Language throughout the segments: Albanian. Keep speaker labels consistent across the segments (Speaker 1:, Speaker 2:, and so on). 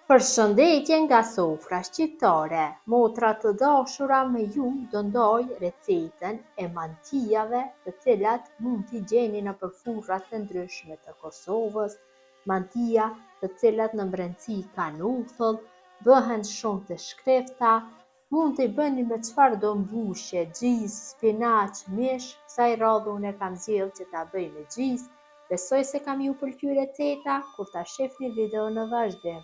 Speaker 1: Përshëndetje nga sofra shqiptare. Motra të dashura, me ju do ndaj recetën e mantijave, të cilat mund t'i gjeni nëpër furrat të ndryshme të Kosovës. Mantija të cilat në brendësi kanë uthull, bëhen shumë të shkrefta, mund t'i bëni me çfarëdo mbushje, gjizë, spinaq, mish. Kësaj radhe unë e kam zgjedhur që ta bëj me gjizë. Besoj se kam ju pëlqyer receta, kur ta shihni video në vazhdim.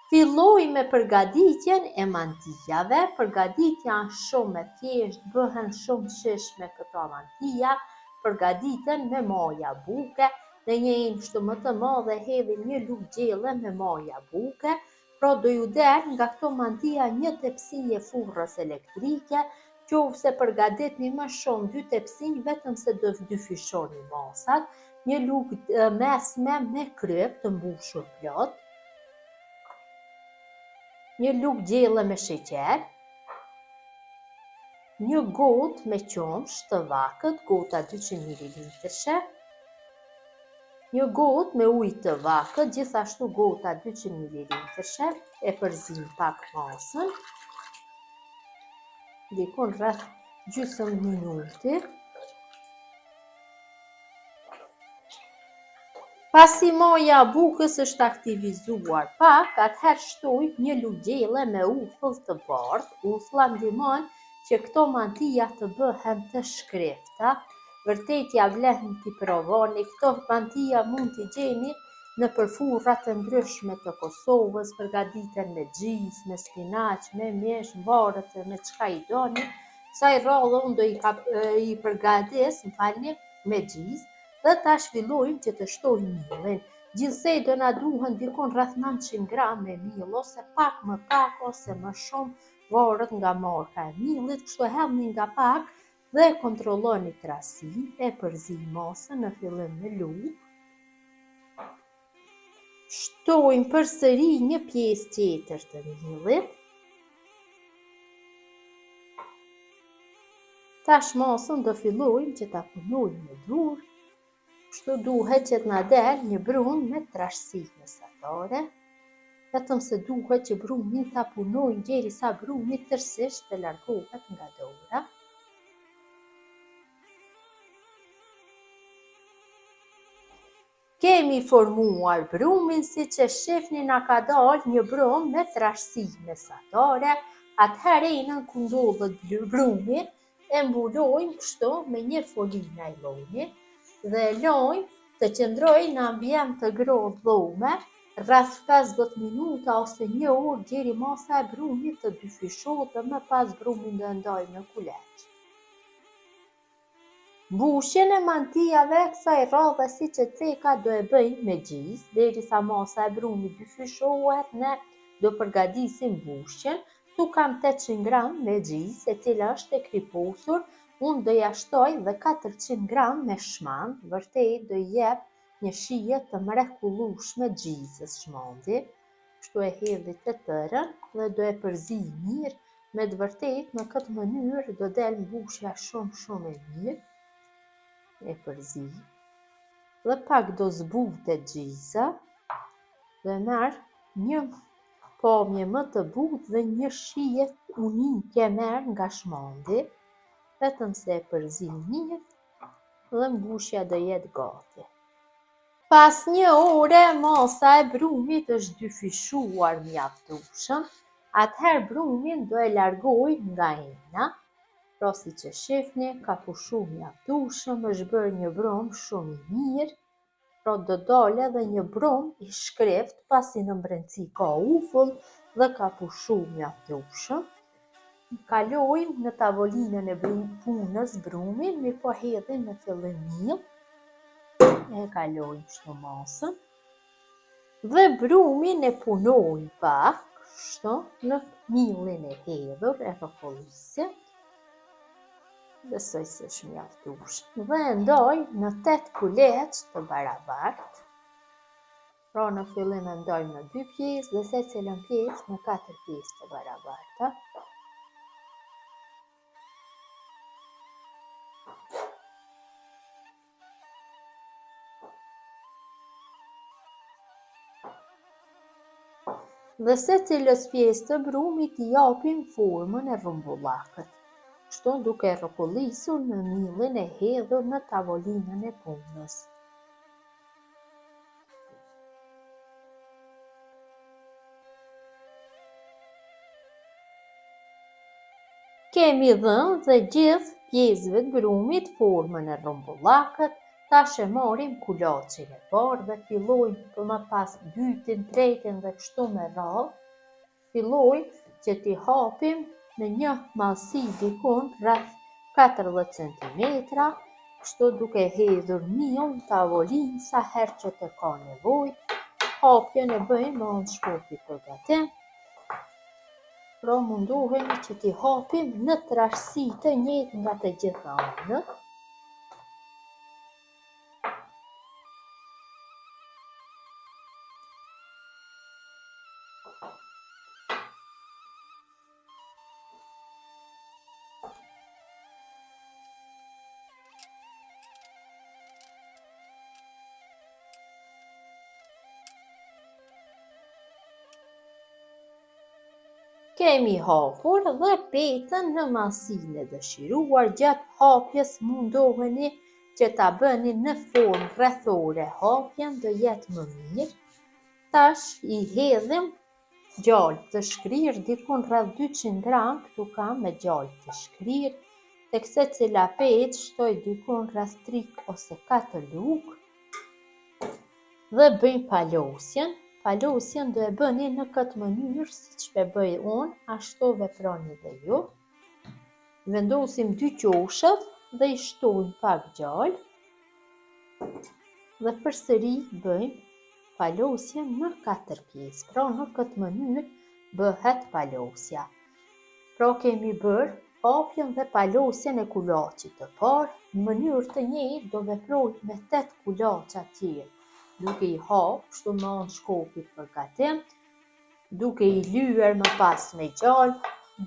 Speaker 1: Filloj me përgatitjen e mantijave. Përgatitja është shumë e thjeshtë, bëhen shumë shish me këto mantija. Përgatiten me maja buke, në një enë kështu më të madhe hedhi një lugë gjelle me maja buke, pra do ju del nga këto mantija një tepsi e furrës elektrike, qofse përgatitni më shumë 2 tepsi, vetëm se do dyfyshoni masat, një lugë mesme me kryp të mbushur plot, një lugë gjelle me sheqer, një gotë me qumsh të vakët, gota 200 ml, një gotë me ujë të vakët, gjithashtu gota 200 ml, e përzim pak masën, dikun rreth gjysmë minuti. Pasi maja e bukës është aktivizuar pak, atëherë shtoj një lugë gjelle me uthull të bardhë. Uthulla ndihmon që këto mantija të bëhen të shkrefta. Vërtet ja vlen t'i provoni. Këto mantija mund t'i gjeni nëpër furra të ndryshme të Kosovës, përgatiten me gjizë, me spinaq, me mish, varet se me çka i doni. Kësaj radhe unë do i përgatis, me gjizë. Dhe tash fillojmë që të shtojmë millin. Gjithsej do na duhen dikon rreth 900 gram me mill, ose pak më pak ose më shumë, varet nga marka e millit. Kështu hedhni nga pak dhe kontrolloni krahasin, e përzim masën në fillim me lugë. Shtojmë përsëri një pjesë tjetër të millit. Tash masën do fillojmë që ta punojmë me dorë. Kështu duhet që t'na del një brumë me trashësi mesatare, vetëm se duhet që brumin ta punojmë derisa brumi tërësisht të largohet nga dora. Kemi formuar brumin, siç e shihni na ka dalë një brum me trashësi mesatare. Atëherë enën ku ndodhet brumi e mbulojmë kështu me një foli najloni dhe lojmë të qëndrojë në ambient të ngrohtë dhome rreth 50 minuta ose 1 orë, deri masa e brumit të dyfishohet dhe më pas brumin do e ndajmë në kuleç. Mbushjen e mantijave kësaj radhe, siç e theka, do e bëjmë me gjizë, derisa masa e brumit dyfishohet, ne do përgatisim mbushjen. Tu kam 800 gram me gjizë, e cila është e kriposur. Unë do ja shtoj dhe 400 gram me shmang, vërtet do jep një shije të mrekullueshme gjizës shmandi. Kështu e hedhi të tërën dhe do e përzi mirë. Me të vërtet në këtë mënyrë do del mbushja shumë e mirë. E përzi dhe pak do zbutet gjiza dhe merr një pamje më të butë dhe një shije unike merr nga shmandi. Vetëm se e përzi mirë dhe mbushja do jetë gati. Pas 1 ore masa e brumit është dyfishuar mjaftueshëm. Atëherë brumin do e largoj nga ena. Pra siç e shihni, ka pushu mjaftueshëm, është bërë një brum shumë i mirë. Pra do dalë edhe një brum i shkreft, pasi në brendësi ka uthull dhe ka pushu mjaftueshëm. Kalojmë në tavolinën e punës brumin, mirë po hedhim në fillim mill, e kalojmë kështu masën, dhe brumin e punojmë pak, kështu, në millin e hedhur, e rrofullisim, besoj se është mjaftueshëm, dhe e ndaj në 8 kuleç të barabartë. Pra në fillim e ndajmë në 2 pjesë dhe secilën pjesë në 4 pjesë të barabarta. Dhe secilës pjesë të brumit i japim formën e rrumbullakut, kështu duke rrokollisur në millin e hedhur në tavolinën e punës. Kemi dhënë dhe gjithë pjesëve të brumit formën e rrumbullakut. Tash e marrim kulaçin e parë dhe fillojmë për më pas dytin, tretin dhe kështu me radhë. Fillojmë që t'i hapim në një mallësi dikun rreth 40 cm, kështu duke hedhur miell në tavolinë sa herë që të ka nevojë. Hapjen e bëjmë me anë shkopi përgatim. Pra mundohemi që t'i hapim në trashësi të njëjtë nga të gjitha anët. Kemi hapur dhe petën në mallësinë e dëshiruar. Gjatë hapjes mundoheni që ta bëni në formë rrethore hapjen, do jetë më mirë. Tash i hedhim gjallë të shkrirë, dikun rreth 200 gram, këtu kam me gjallë të shkrirë. Tek secila petë shtoj dikun rreth 3 ose 4 lugë dhe bëjmë palosjen. Palosjen do e bëni në këtë mënyrë siç e bëj unë, ashtu veproni dhe ju. Vendosim 2 qoshet dhe i shtojmë pak gjallë dhe përsëri bëjmë palosjen në 4 pjesë. Pra në këtë mënyrë bëhet palosja. Pra kemi bërë hapjen dhe palosjen e kulaçit të parë. Në mënyrë të njëjtë do veprojmë me 8 kulaça tjerë, duke i hapë kështu me anë shkopit përgatim, duke i lyer më pas me gjallë,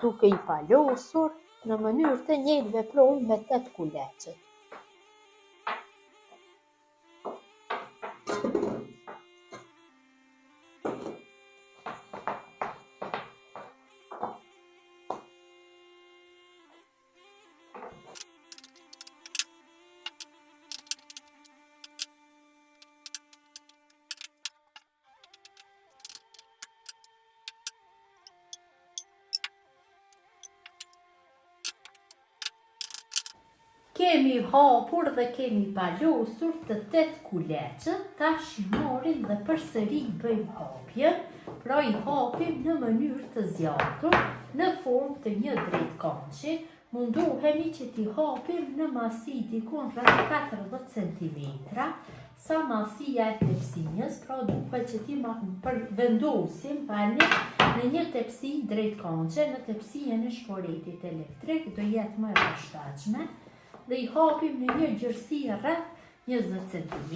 Speaker 1: duke i palosur. Në mënyrë të njëjtë veprojmë me 8 kulaçe. Kemi hapur dhe kemi palosur të 8 kulaçe. Tash i marrim dhe përsëri bëjmë hapjen. Pra i hapim në mënyrë të zgjatur, në formë të një drejtkëngshi. Mundohemi që t'i hapim në masi dikun rreth 40 cm, sa masia e tepsinjës. Pra duhet që t'i vendosim në një tepsi drejtkëngshe, në tepsien e shporetit elektrik, do jetë më e përshtatshme. Dhe i hapim në një gjërësi rreth 20 cm,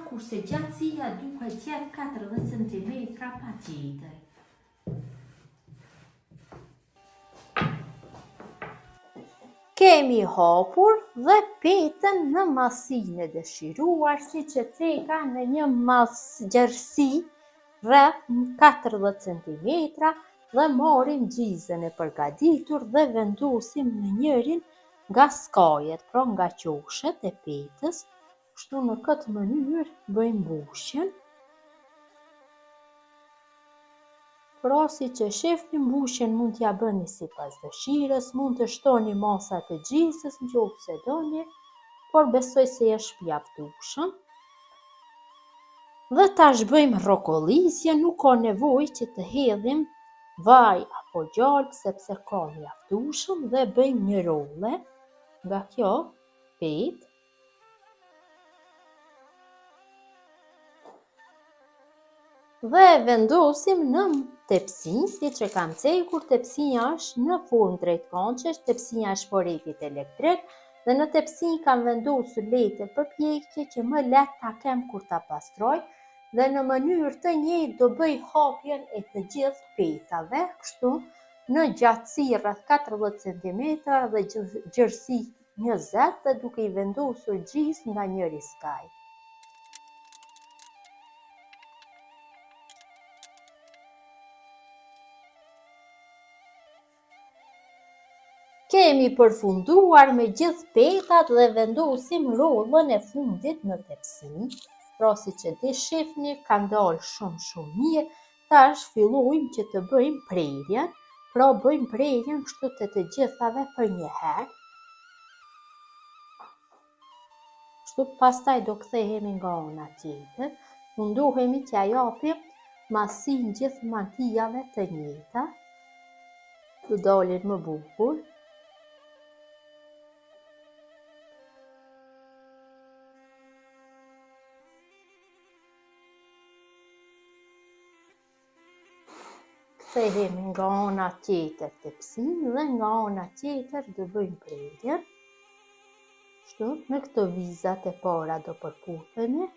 Speaker 1: kurse gjatësia duhet jetë 40 cm patjetër. Kemi hapur dhe petën në masinë e dëshiruar, siç e ceka në një gjërësi rreth 40 cm dhe marrim gjizën e përgatitur dhe vendosim në njërin nga skajet, pra nga qoshet e petës, kështu në këtë mënyrë bëjmë mbushjen. Pra si që shifni, mbushjen mund t'ja bëni sipas dëshirës, mund të shtoni masat e gjizës nëse doni, por besoj se është mjaftueshëm. Dhe tash bëjmë rrokollisje, nuk ka nevojë që të hedhim vaj apo gjalp sepse ka mjaftueshëm, dhe bëjmë një rolle nga kjo petë. Dhe vendosim në tepsi, siç e kam cekur. Tepsia është në formë drejtkëngshësh, tepsia e shporetit elektrik, dhe në tepsi kam vendosur letë përpjekje që më lehtë ta kem kur ta pastroj, dhe në mënyrë të njëjtë do bëj hapjen e të gjithë petave, kështu në gjatësi rreth 40 cm dhe gjërësi 20, dhe duke i vendosur gjizë nga njëri skaj. Kemi përfunduar me gjithë petat dhe vendosim rollën e fundit në tepsi. Pra si që ti shifni, ka ndalë shumë mirë. Tash fillojmë që të bëjmë prerjen. Pra bëjmë prerjen kështu të të gjithave për një herë. Kështu pastaj do kthehemi nga ana tjetër. Mundohemi t'ja japim masin gjithë mantijave të njëjta. Të dalin më bukur. Kthehemi nga ana tjetër tepsinë dhe nga ana tjetër do bëjmë prerjen. Kështu, me këto vizat e para do përputemi.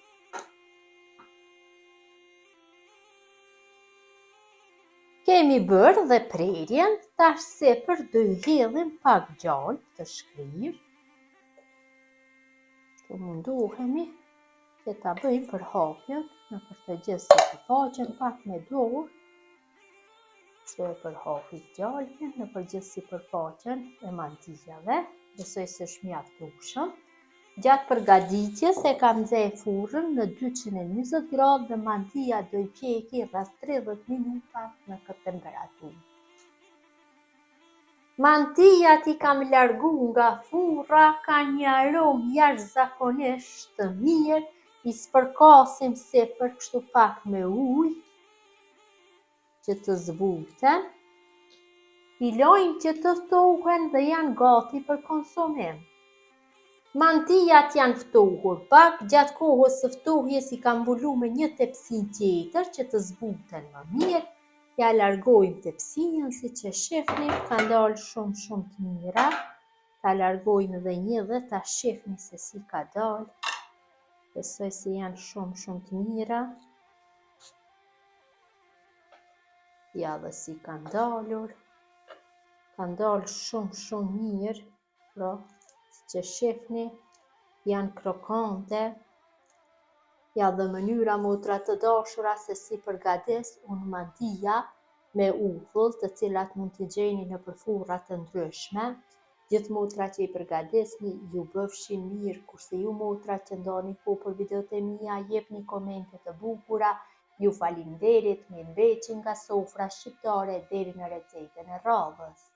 Speaker 1: Kemi bërë dhe prerjen, tash sipër do i hedhim pak gjallë të shkrirë. Kështu mundohemi që ta bëjmë përhapjen në të gjithë sipërfaqen pak me dorë. Kështu e përhapit gjallën në përgjithë sipërfaqen e mantijave. Besoj se është mjaftueshëm. Gjatë përgatitjes e kam nxjerrë furrën në 220 gradë dhe mantija do i pjeki rreth 30 minuta në këtë temperaturë. Mantijat i kam largu nga furra, ka një aromë jashtëzakonisht të mirë. I spërkasim sipër kështu pak me ujë që të zbuten. I lojmë që të ftohen dhe janë gati për konsumim. Mantijat janë ftohur pak, gjatë kohës së ftohjes i kam mbuluar me një tepsi tjetër që të zbuten më mirë. Ja largojmë tepsinë si që shihni, ka dalë shumë të mira. Ta largojmë edhe një dhe ta shihni se si ka dalë. Besoj se janë shumë të mira. Ja dhe si kanë dalur. Kanë dalë shumë mirë. Pra, si që shifni, janë krokante. Ja dhe mënyra motra të dashura se si përgatis unë mantija me uthull, të cilat mund t'i gjeni në furra të ndryshme. Gjithë motra që i përgatisni ju bëfshin mirë, kurse ju motra që ndani kohë për videot e mia, jepni komente të bukura. Ju falinderit, mirëmbëjtje nga sofra shqiptare deri në recetën e radhës.